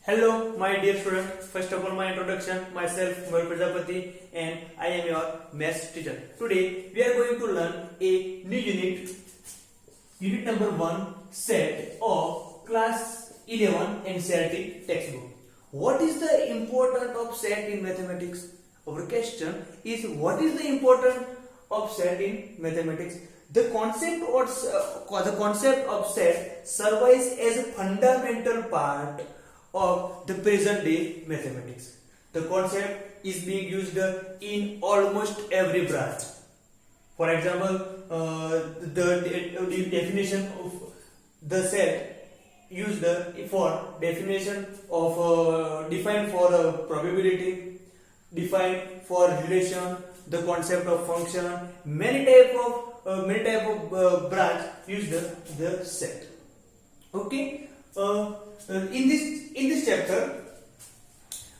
Hello, my dear student. First of all, my introduction. Myself, Mayur Prajapati, and I am your maths teacher. Today, we are going to learn a new unit number 1, set of class 11 NCERT textbook. What is the importance of set in mathematics? Our question is, what is the importance of set in mathematics? The concept of set survives as a fundamental part of the present day mathematics. The concept is being used in almost every branch. For example, the definition of the set used for definition of defined for probability, defined for relation, the concept of function, many type of branch used the set. Okay. In this chapter,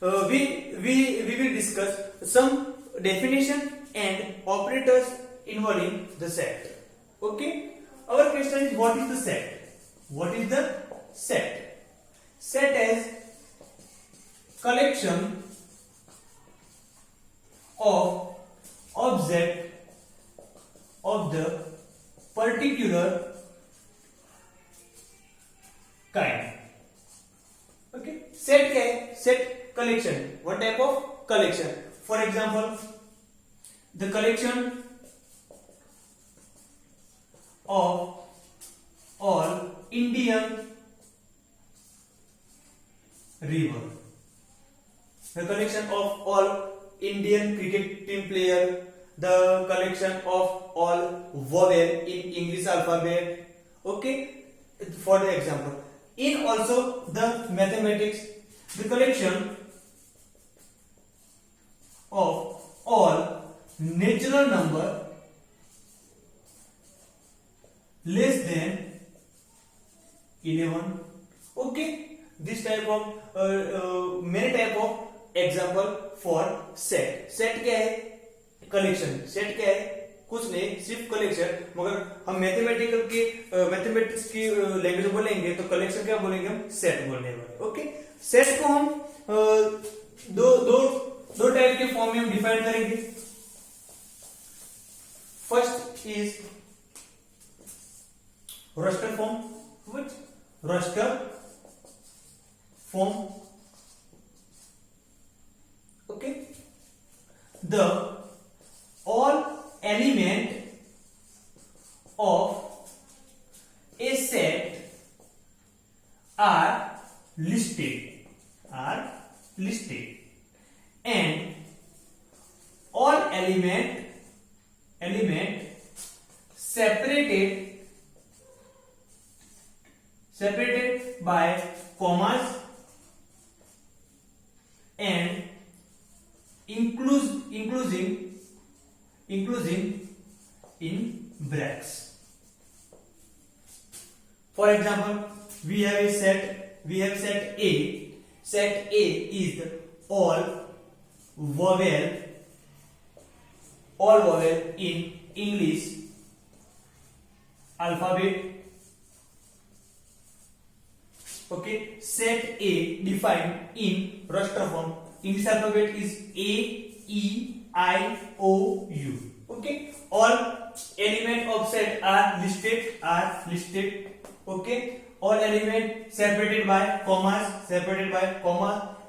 we will discuss some definition and operators involving the set. Okay. Our question is, what is the set? What is the set? Set as collection of object of the particular kind. Okay. Set क्या है? Set collection. What type of collection? For example, the collection of all Indian river. The collection of all Indian cricket team player. The collection of all vowel in English alphabet. Okay. For the example. In also the mathematics, the collection of all natural number less than 11. Okay, this type of many type of example for set. Set क्या है? Collection. Set क्या है? कुछ नहीं, सिर्फ collection. मगर हम mathematics की लैंग्वेज बोलेंगे तो कलेक्शन क्या बोलेंगे? हम सेट बोलने वाले. ओके. सेट को हम दो टाइप के फॉर्म में हम डिफाइन करेंगे. First is roster form. Roster form. Okay. The all element of a set are listed and all element separated by commas and including in brackets. For example, we have set A. Set A is the all vowel in English alphabet. Okay, set A defined in roster form. English alphabet is A, E, I, O, U. Okay, all element of set are listed. Okay, all element separated by commas,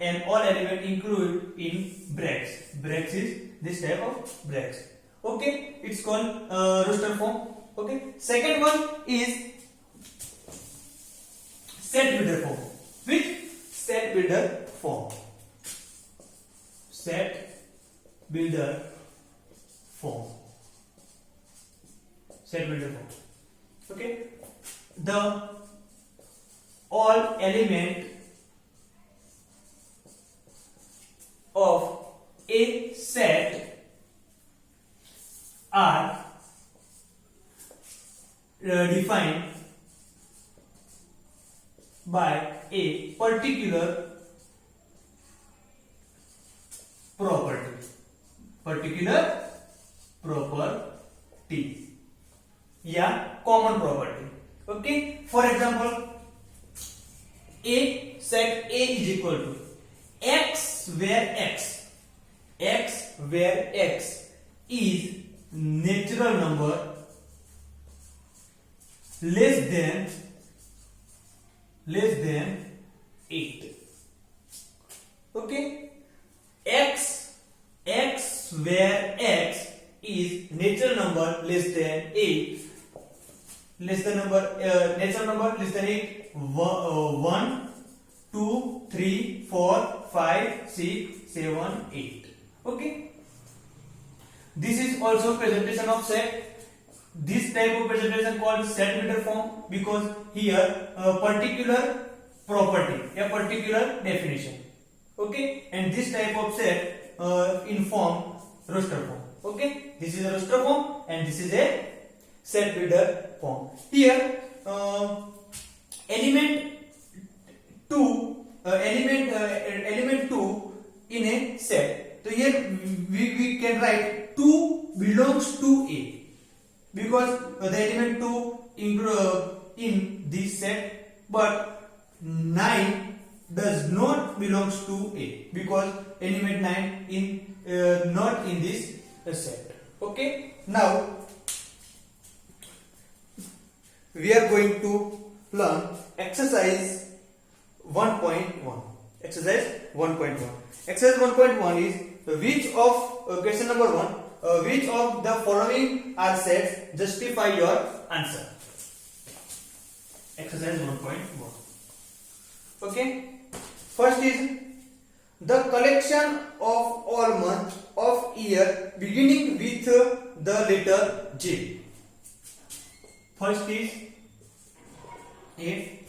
and all element included in brackets. Brackets is this type of brackets. Okay, it's called roster form. Okay, second one is set builder form. Which set builder form? Set builder form. Set builder form. Okay. The all element of a set are defined by a particular property या common property. Okay, for example, A set A is equal to x where x is natural number less than 8. Okay, x where x is natural number less than 8, natural number less than 8, 1 2 3 4 5 6 7 8. Okay, this is also presentation of set. This type of presentation called set meter form because here a particular property, a particular definition. Okay, and this type of set in form roster form. Okay, this is a roster form and this is a set meter form. Here element 2 in a set. So here we can write 2 belongs to A because the element 2 in this set, but 9 does not belongs to A because element 9 in not in this set. Okay, now we are going to learn exercise 1.1. Exercise 1.1. Exercise 1.1 is which of question number 1, which of the following are sets justify your answer. Exercise 1.1. Okay, first is the collection of all months of year beginning with the letter J. First is a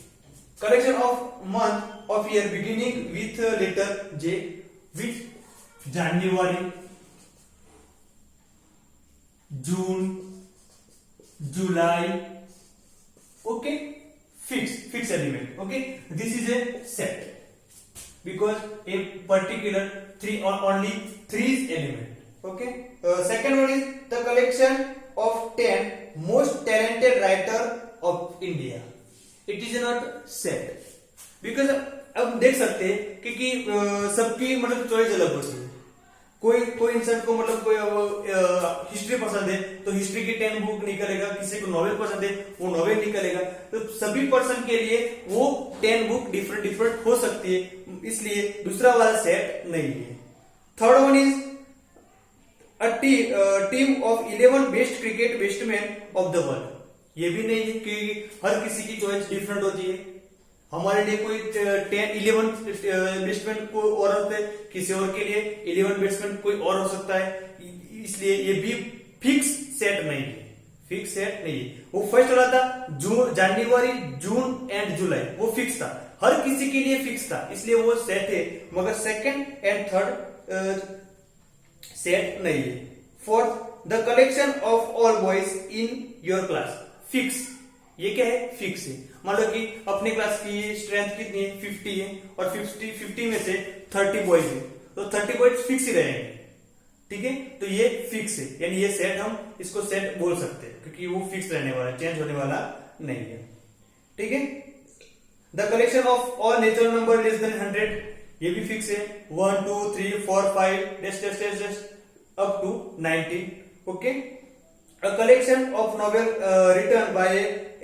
collection of month of year beginning with letter J, which January, June, July. Okay, fixed element. Okay, this is a set because a particular three or only 3 element. Okay, second one is the collection of 10 most talented writer of India. It is not set because अब देख सकते हैं कि सबकी मतलब choice अलग होती है. कोई इंसान को मतलब कोई हिस्ट्री पसंद है तो हिस्ट्री की 10 बुक निकलेगा, किसी को नॉवेल पसंद है वो नॉवेल निकलेगा. तो सभी पर्सन के लिए वो 10 बुक डिफरेंट हो सकती है, इसलिए दूसरा वाला सेट नहीं है. Third one is a team of 11 best cricket batsman of the world. ये भी नहीं है कि हर किसी की चॉइस डिफरेंट होती है. हमारे लिए कोई 11 बैट्समैन को और होते हैं, किसी और के लिए 11 बैट्समैन कोई और हो सकता है. इसलिए ये भी फिक्स सेट नहीं है. वो फर्स्ट वाला था जनवरी, जून एंड जुलाई, वो फिक्स था, हर किसी के लिए फिक्स था, इसलिए वो सेट है. मगर सेकंड एंड थर्ड सेट नहीं है. Fourth the collection of all boys in your class. Fix, ये क्या है? फिक्स है. मान लो कि अपने क्लास की स्ट्रेंथ कितनी है? 50 है और 50 में से 30 बॉयज है तो 30 बॉयज फिक्स ही रहेंगे. ठीक है, तो ये फिक्स है, यानी ये सेट हम इसको सेट बोल सकते हैं क्योंकि वो फिक्स रहने वाला है, चेंज होने वाला नहीं है. ठीक है, the collection of all natural number less than 100, ये भी फिक्स है. 1 2 3 4 5 up to 19. Okay, a collection of novel written by a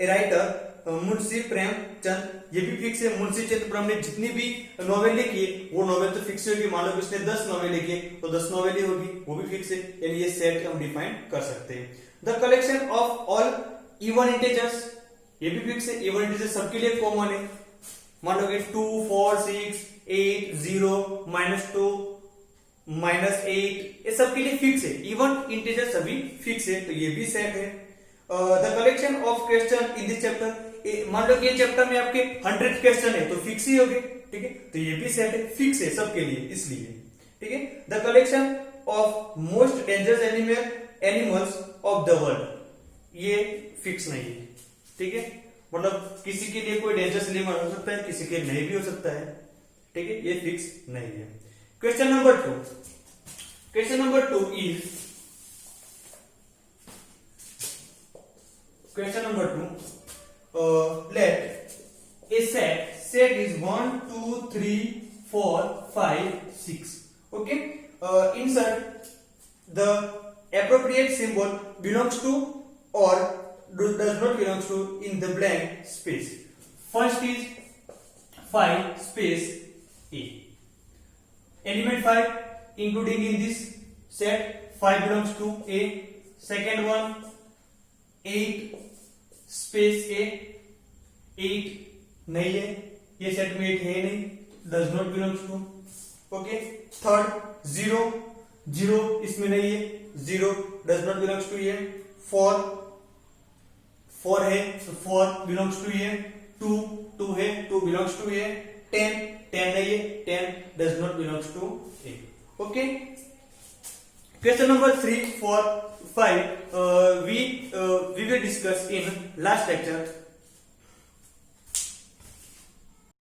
writer Munshi Premchand, ये भी फिक्स है. मुंशी प्रेम ने जितनी भी नॉवेल लिखी वो नॉवेल तो फिक्स होगी. मान लो उसने 10 नॉवेल लिखी तो 10 नॉवेल ही होगी, वो भी फिक्स है. यानी ये सेट हम डिफाइन कर सकते हैं. The collection of all even integers, ये भी फिक्स है. इवन इंटीजर्स सबके लिए कॉमन है. मान लो कि 2 4 6 8 0 -2 -8, ये सबके लिए फिक्स है. इवन इंटीजर सभी फिक्स है, तो ये भी सेट है. The collection of question in this chapter, मान लो कि ये चैप्टर में आपके 100 क्वेश्चन है तो फिक्स ही होंगे. ठीक है, तो ये भी सेट है, फिक्स है सबके लिए, इसलिए. ठीक है, the collection of most dangerous animals of the world, ये फिक्स नहीं है. ठीक है, मतलब किसी के लिए कोई डेंजरस एनिमल हो सकता है, किसी के लिए नहीं भी हो सकता है. ठीक है, ये फिक्स नहीं है. Question number 2. Question number 2 is let a set set is 1, 2, 3, 4, 5, 6. Okay. Insert the appropriate symbol belongs to or does not belongs to in the blank space. First is 5 space A. Element 5 including in this set 5 belongs to A. Second one 8 space A. 8 नहीं है, ये set में 8 है नहीं, does not belongs to. Okay. Third 0 0 इसमें नहीं है, 0 does not belongs to ये. 4 है तो 4 belongs to ये. 2 है, 2 belongs to ये. 10 नहीं है, 10 does not belongs to A. Okay. Question number 3, 4, 5 we will discuss in last lecture.